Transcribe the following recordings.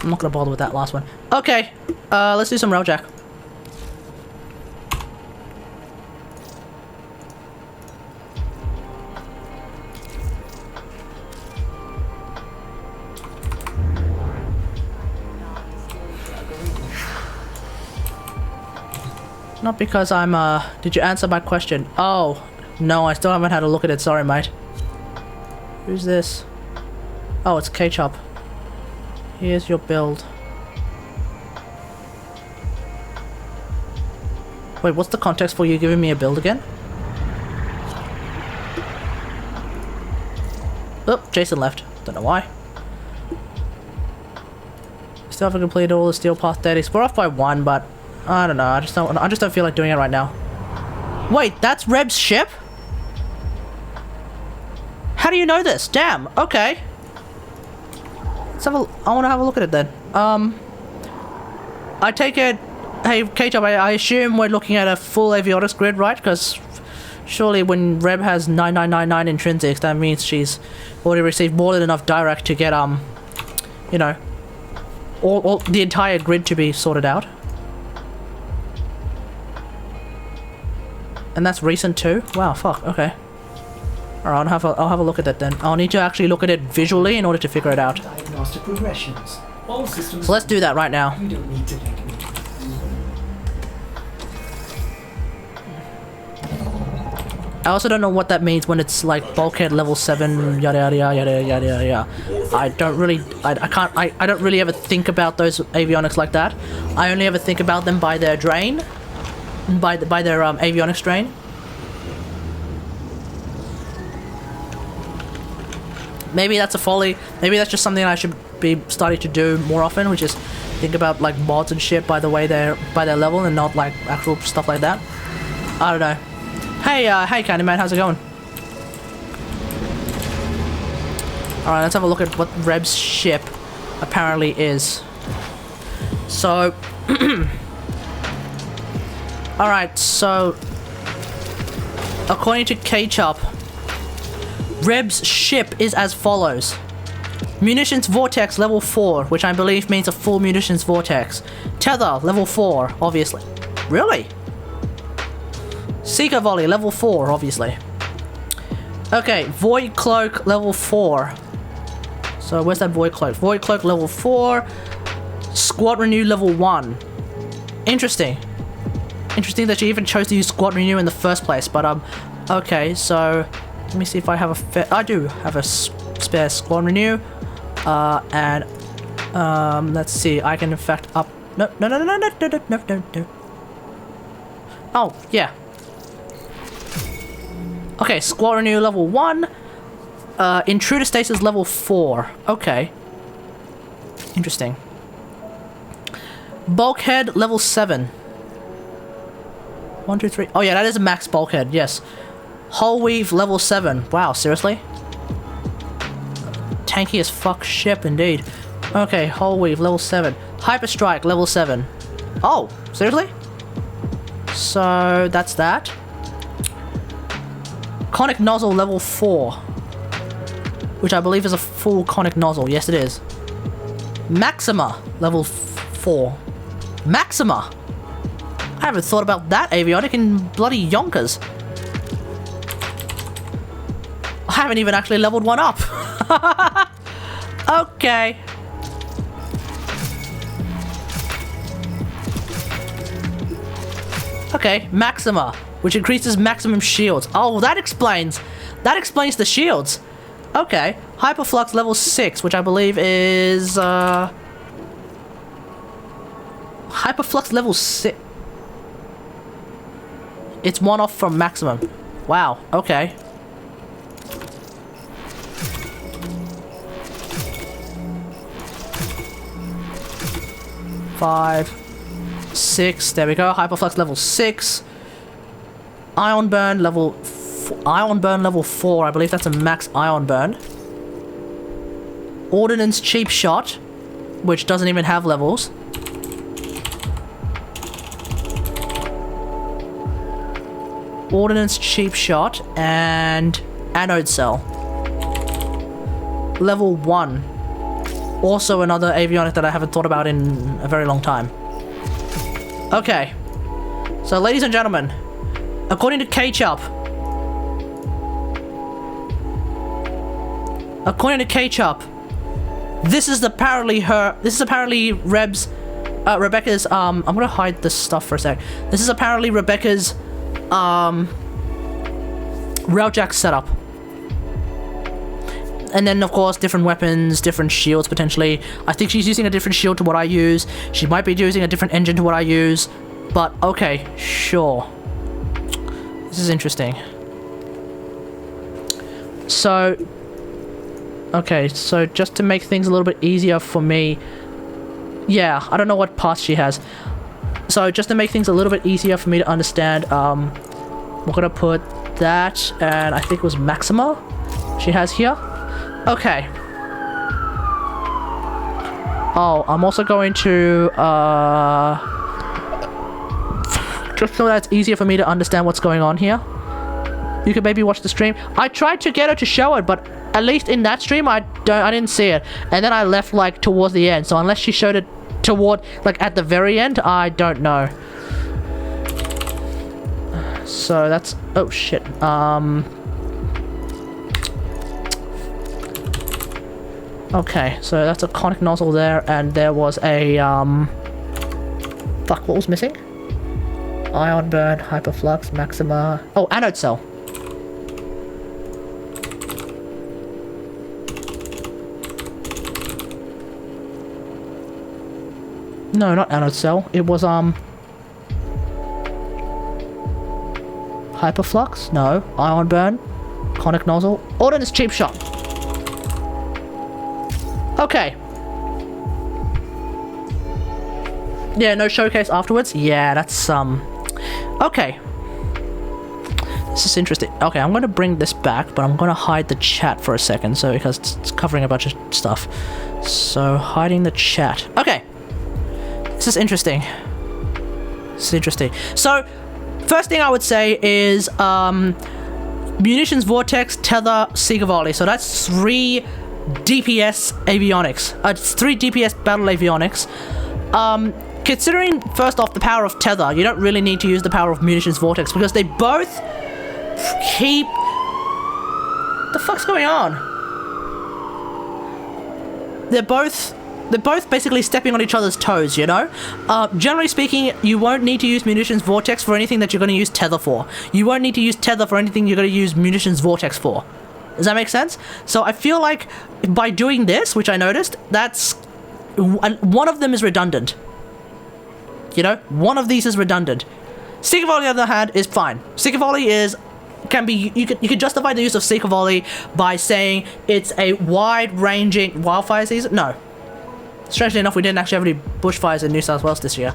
I'm not gonna bother with that last one. Okay, let's do some Railjack. Not because I'm, did you answer my question? Oh, no, I still haven't had a look at it. Sorry, mate. Who's this? Oh, it's Keychup. Here's your build. Wait, what's the context for you giving me a build again? Oh, Jason left. Don't know why. Still haven't completed all the steel path 30s. We're off by 1, but I don't know. I just don't feel like doing it right now. Wait, that's Reb's ship? How do you know this? Damn. Okay. I want to have a look at it then. I take it. Hey, Keychup, I assume we're looking at a full avionics grid, right? Because surely when Reb has 9999 intrinsics, that means she's already received more than enough direct to get you know, all the entire grid to be sorted out. And that's recent too? Wow, fuck, okay. Alright, I'll have a look at that then. I'll need to actually look at it visually in order to figure it out. Diagnostic regressions. All systems. So let's do that right now. You don't need to thank me. I also don't know what that means when it's like bulkhead level 7, yada yada yada yada yada yada. I don't really ever think about those avionics like that. I only ever think about them by their drain. By their avionics drain. Maybe that's a folly. Maybe that's just something I should be starting to do more often, which is think about like mods and shit by their level and not like actual stuff like that. I don't know. Hey, hey Candyman, how's it going? Alright, let's have a look at what Reb's ship apparently is. So alright, so according to Keychup, Reb's ship is as follows. Munitions Vortex level 4, which I believe means a full munitions vortex. Tether level 4, obviously. Really? Seeker Volley level 4, obviously. Okay, Void Cloak level 4. So where's that Void Cloak? Void Cloak level 4. Squad Renew level 1. Interesting. Interesting that you even chose to use Squad Renew in the first place, but okay, so let me see if I have I do have a spare Squad Renew. And let's see, I can in fact up no. Oh, yeah. Okay, Squad Renew level 1. Intruder Stasis level 4. Okay. Interesting. Bulkhead level 7. 1, 2, 3. Oh yeah, that is a max bulkhead, yes. Hull Weave level 7. Wow, seriously? Tanky as fuck ship indeed. Okay, Hull Weave level 7. Hyper Strike level 7. Oh, seriously? So that's that. Conic Nozzle level 4. Which I believe is a full conic nozzle. Yes, it is. Maxima level 4. Maxima! I haven't thought about that avionic in bloody yonkers. I haven't even actually leveled one up. Okay. Okay, Maxima, which increases maximum shields. Oh, that explains the shields. Okay, Hyperflux level 6, which I believe is Hyperflux level 6. It's one off from maximum. Wow, okay. Five, 6, there we go. Hyperflux level 6. Ion Burn level 4. I believe that's a max Ion Burn. Ordnance Cheap Shot, which doesn't even have levels. Ordnance Cheap Shot and Anode Cell. Level 1. also another avionic that I haven't thought about in a very long time. Okay. So, ladies and gentlemen, according to Keychup, this is apparently Rebecca's, I'm gonna hide this stuff for a sec. This is apparently Rebecca's, Railjack setup. And then, of course, different weapons, different shields, potentially. I think she's using a different shield to what I use. She might be using a different engine to what I use. But, okay, sure. This is interesting. So... Okay, so just to make things a little bit easier for me... Yeah, I don't know what path she has. So, just to make things a little bit easier for me to understand, we're gonna put that, and I think it was Maxima she has here. Okay. Oh, I'm also going to, just so that's easier for me to understand what's going on here. You could maybe watch the stream. I tried to get her to show it, but at least in that stream, I didn't see it. And then I left, like, towards the end. So unless she showed it toward, like, at the very end, I don't know. So that's, oh shit. Okay, so that's a conic nozzle there, and there was a, fuck, what was missing? Ion burn, hyperflux, maxima... Oh, anode cell. No, not anode cell. It was, hyperflux? No. Ion burn, conic nozzle. Ordnance cheap shot. Okay. Yeah, no showcase afterwards? Yeah, that's, okay. This is interesting. Okay, I'm gonna bring this back, but I'm gonna hide the chat for a second, so because it's covering a bunch of stuff. So, hiding the chat. Okay. This is interesting. This is interesting. So, first thing I would say is, munitions, vortex, tether, Seeker volley. So that's 3 DPS avionics. It's 3 DPS battle avionics. Considering, first off, the power of tether, you don't really need to use the power of munitions vortex because they both keep... What the fuck's going on? They're both basically stepping on each other's toes, you know? Generally speaking, you won't need to use munitions vortex for anything that you're going to use tether for. You won't need to use tether for anything you're going to use munitions vortex for. Does that make sense? So I feel like by doing this, which I noticed, that's... One of them is redundant. You know? One of these is redundant. Seeker volley, on the other hand, is fine. Seeker volley is... Can be... You could justify the use of Seeker volley by saying it's a wide-ranging... Wildfire season? No. Strangely enough, we didn't actually have any bushfires in New South Wales this year.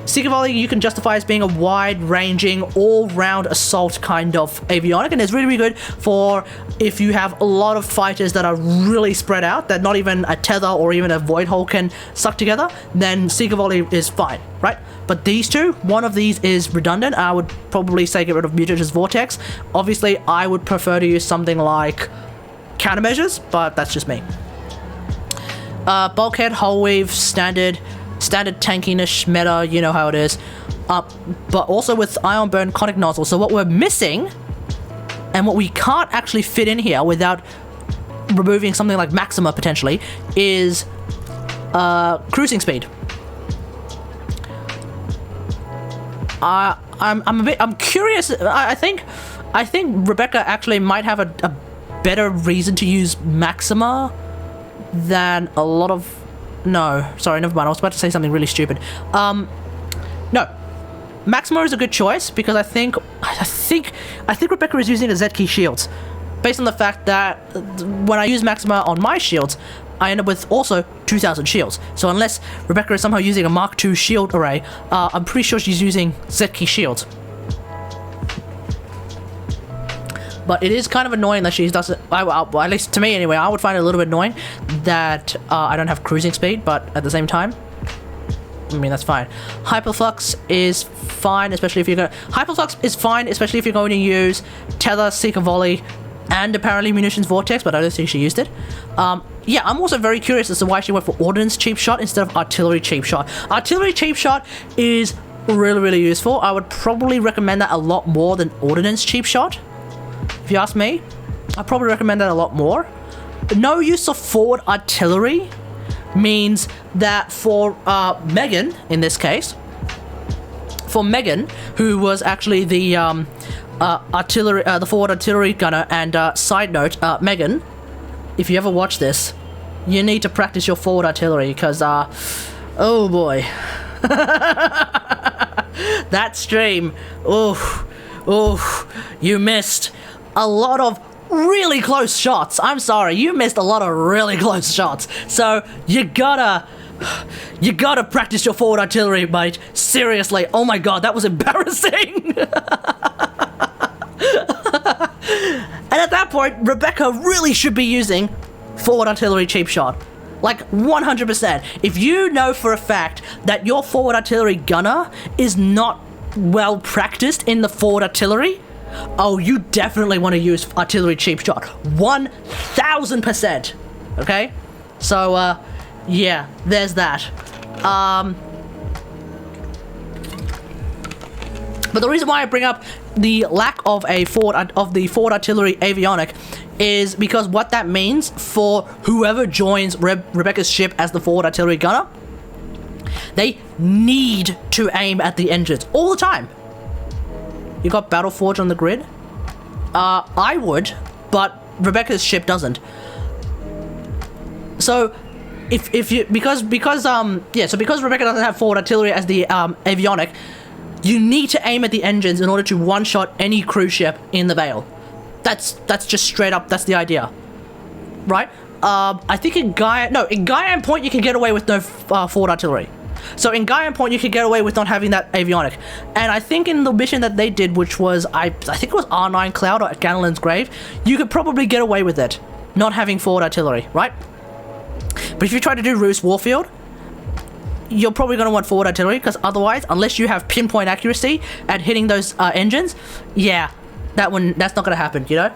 Seeker volley you can justify as being a wide-ranging, all-round assault kind of avionic, and it's really, really good for if you have a lot of fighters that are really spread out, that not even a tether or even a void hole can suck together, then Seeker volley is fine, right? But these two, one of these is redundant. I would probably say get rid of Mutage's Vortex. Obviously, I would prefer to use something like countermeasures, but that's just me. Bulkhead, hull weave, standard tankiness meta, you know how it is. But also with ion burn, conic nozzle. So what we're missing, and what we can't actually fit in here without removing something like Maxima potentially, is cruising speed. I'm curious. I think Rebecca actually might have a better reason to use Maxima than a lot of... No, sorry, never mind. I was about to say something really stupid. No. Maxima is a good choice because I think Rebecca is using the Z-key shields. Based on the fact that when I use Maxima on my shields, I end up with also 2,000 shields. So unless Rebecca is somehow using a Mark II shield array, I'm pretty sure she's using Z-key shields. But it is kind of annoying that she doesn't... at least to me anyway, I would find it a little bit annoying that I don't have cruising speed, but at the same time, I mean, that's fine. Hyperflux is fine, especially if you're going to... Hyperflux is fine, especially if you're going to use Tether, Seeker Volley, and apparently munitions vortex, but I don't think she used it. Yeah, I'm also very curious as to why she went for ordnance cheap shot instead of artillery cheap shot. Artillery cheap shot is really useful. I would probably recommend that a lot more than ordnance cheap shot. If you ask me, I'd probably recommend that a lot more. No use of forward artillery means that for Megan, in this case, for Megan, who was actually the artillery, the forward artillery gunner, and side note, Megan, if you ever watch this, you need to practice your forward artillery, because, oh boy. That stream, you missed a lot of really close shots. I'm sorry, you missed a lot of really close shots. So you gotta practice your forward artillery, mate. Seriously. Oh my god, that was embarrassing. And at that point, Rebecca really should be using forward artillery cheap shot. Like 100%. If you know for a fact that your forward artillery gunner is not well practiced in the forward artillery, oh, you definitely want to use artillery cheap shot. 1000%. Okay? So, yeah, there's that. But the reason why I bring up the lack of the forward artillery avionic is because what that means for whoever joins Rebecca's ship as the forward artillery gunner, they need to aim at the engines all the time. You got Battle Forge on the grid? I would, but Rebecca's ship doesn't. So because Rebecca doesn't have forward artillery as the avionic, you need to aim at the engines in order to one-shot any cruise ship in the Vale. That's just straight up, that's the idea. Right? I think in Guyam Point you can get away with no forward artillery. So in Guyam Point you can get away with not having that avionic. And I think in the mission that they did, which was, I think it was R9 Cloud or at Gannelin's Grave, you could probably get away with it, not having forward artillery, right? But if you try to do Roos Warfield, you're probably going to want forward artillery, because otherwise, unless you have pinpoint accuracy at hitting those engines, yeah, that's not going to happen, you know?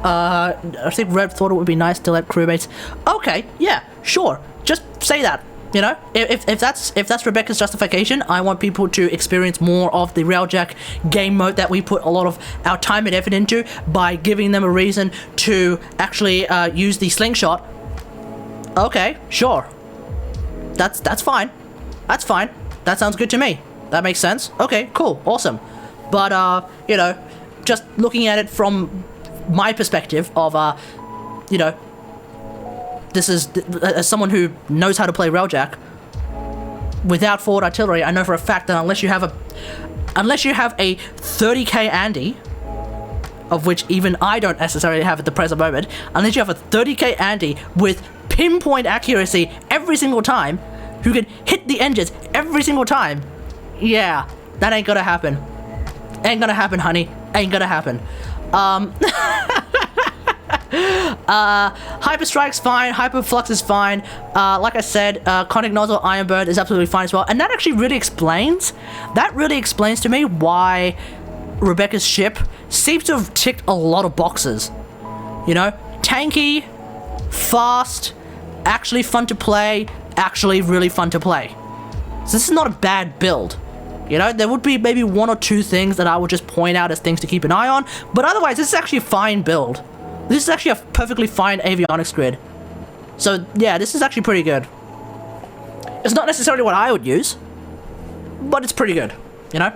I think Red thought it would be nice to let crewmates. Okay, yeah, sure, just say that, you know? If that's Rebecca's justification, I want people to experience more of the Railjack game mode that we put a lot of our time and effort into by giving them a reason to actually use the slingshot. Okay, sure. That's fine. That's fine. That sounds good to me. That makes sense. Okay, cool, awesome. But you know, just looking at it from my perspective of you know, this is as someone who knows how to play Railjack without forward artillery, I know for a fact that unless you have a 30k Andy, of which even I don't necessarily have at the present moment, unless you have a 30k Andy with pinpoint accuracy every single time, who can hit the engines every single time, yeah, that ain't gonna happen. Ain't gonna happen, honey. Ain't gonna happen. Hyperstrike's fine, Hyperflux is fine. Like I said, Conic Nozzle Ironbird is absolutely fine as well, and that actually really explains to me why Rebecca's ship seems to have ticked a lot of boxes. You know, tanky, fast, actually fun to play, actually really fun to play. So this is not a bad build. You know, there would be maybe one or two things that I would just point out as things to keep an eye on, but otherwise this is actually a fine build. This is actually a perfectly fine avionics grid. So yeah, this is actually pretty good. It's not necessarily what I would use, but it's pretty good, you know?